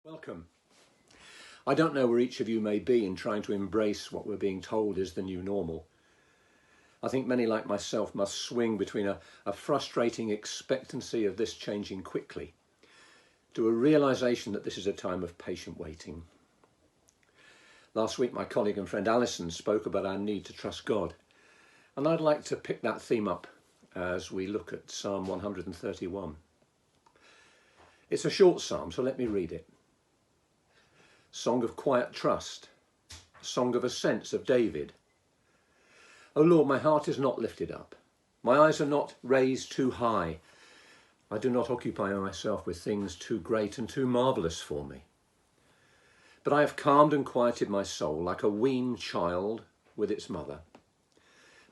Welcome. I don't know where each of you may be in trying to embrace what we're being told is the new normal. I think many like myself must swing between a frustrating expectancy of this changing quickly to a realisation that this is a time of patient waiting. Last week my colleague and friend Alison spoke about our need to trust God, and I'd like to pick that theme up as we look at Psalm 131. It's a short psalm, so let me read it. Song of quiet trust, song of ascents of David. O Lord, my heart is not lifted up. My eyes are not raised too high. I do not occupy myself with things too great and too marvellous for me. But I have calmed and quieted my soul like a weaned child with its mother.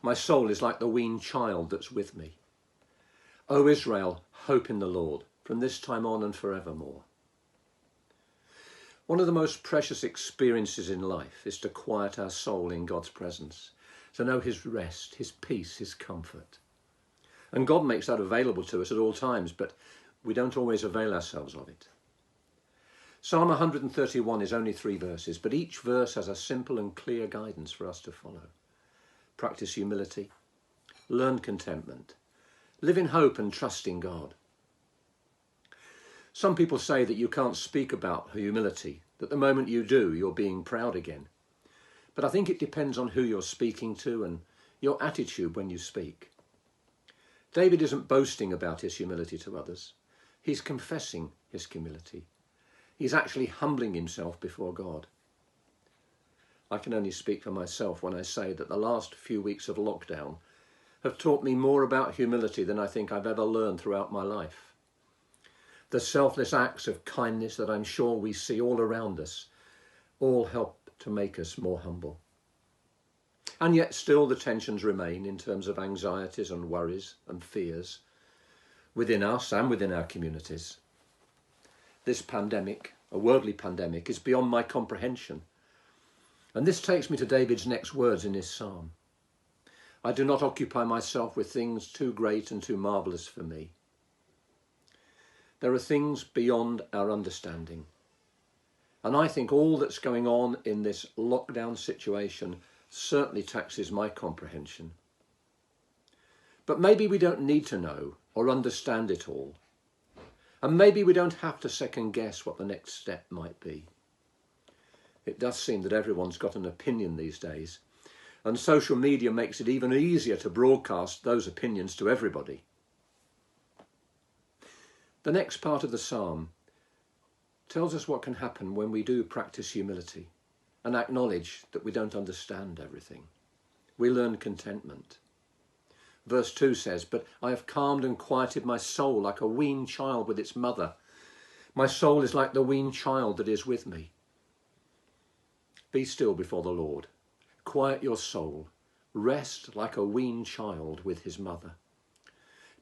My soul is like the weaned child that's with me. O Israel, hope in the Lord, from this time on and forevermore. One of the most precious experiences in life is to quiet our soul in God's presence, to know his rest, his peace, his comfort. And God makes that available to us at all times, but we don't always avail ourselves of it. Psalm 131 is only 3 verses, but each verse has a simple and clear guidance for us to follow. Practice humility, learn contentment, live in hope and trust in God. Some people say that you can't speak about humility, that the moment you do, you're being proud again. But I think it depends on who you're speaking to and your attitude when you speak. David isn't boasting about his humility to others. He's confessing his humility. He's actually humbling himself before God. I can only speak for myself when I say that the last few weeks of lockdown have taught me more about humility than I think I've ever learned throughout my life. The selfless acts of kindness that I'm sure we see all around us all help to make us more humble. And yet still the tensions remain in terms of anxieties and worries and fears within us and within our communities. This pandemic, a worldly pandemic, is beyond my comprehension. And this takes me to David's next words in his psalm. I do not occupy myself with things too great and too marvellous for me. There are things beyond our understanding. And I think all that's going on in this lockdown situation certainly taxes my comprehension. But maybe we don't need to know or understand it all. And maybe we don't have to second guess what the next step might be. It does seem that everyone's got an opinion these days, and social media makes it even easier to broadcast those opinions to everybody. The next part of the psalm tells us what can happen when we do practice humility and acknowledge that we don't understand everything. We learn contentment. Verse 2 says, but I have calmed and quieted my soul like a weaned child with its mother. My soul is like the weaned child that is with me. Be still before the Lord. Quiet your soul. Rest like a weaned child with his mother.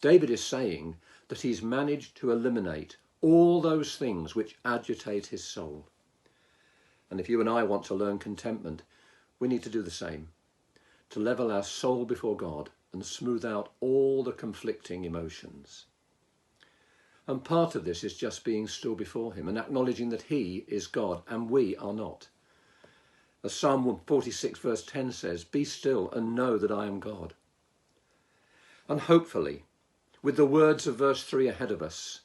David is saying that he's managed to eliminate all those things which agitate his soul. And if you and I want to learn contentment, we need to do the same, to level our soul before God and smooth out all the conflicting emotions. And part of this is just being still before him and acknowledging that he is God and we are not. As Psalm 46 verse 10 says, be still and know that I am God. And hopefully, with the words of verse 3 ahead of us,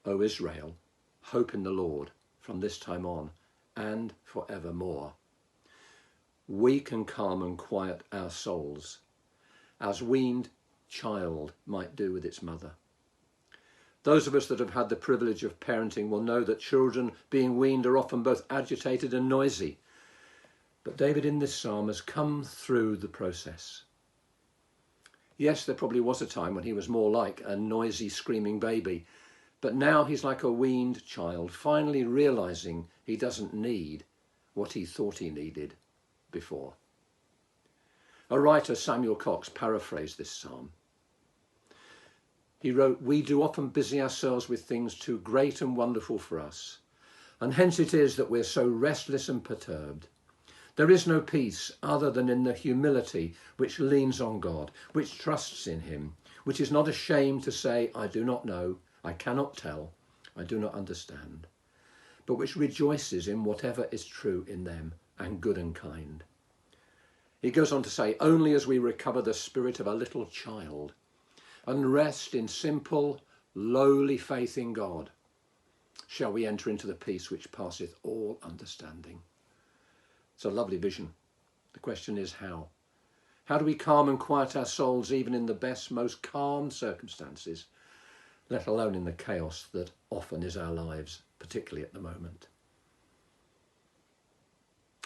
O Israel, hope in the Lord from this time on and forevermore. We can calm and quiet our souls as weaned child might do with its mother. Those of us that have had the privilege of parenting will know that children being weaned are often both agitated and noisy. But David in this psalm has come through the process. Yes, there probably was a time when he was more like a noisy, screaming baby, but now he's like a weaned child, finally realising he doesn't need what he thought he needed before. A writer, Samuel Cox, paraphrased this psalm. He wrote, we do often busy ourselves with things too great and wonderful for us, and hence it is that we're so restless and perturbed. There is no peace other than in the humility which leans on God, which trusts in him, which is not ashamed to say, I do not know, I cannot tell, I do not understand. but which rejoices in whatever is true in them and good and kind. He goes on to say, only as we recover the spirit of a little child and rest in simple, lowly faith in God, shall we enter into the peace which passeth all understanding. It's a lovely vision. The question is how? How do we calm and quiet our souls even in the best, most calm circumstances, let alone in the chaos that often is our lives, particularly at the moment?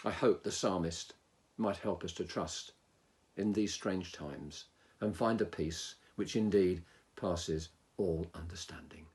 I hope the psalmist might help us to trust in these strange times and find a peace which indeed passes all understanding.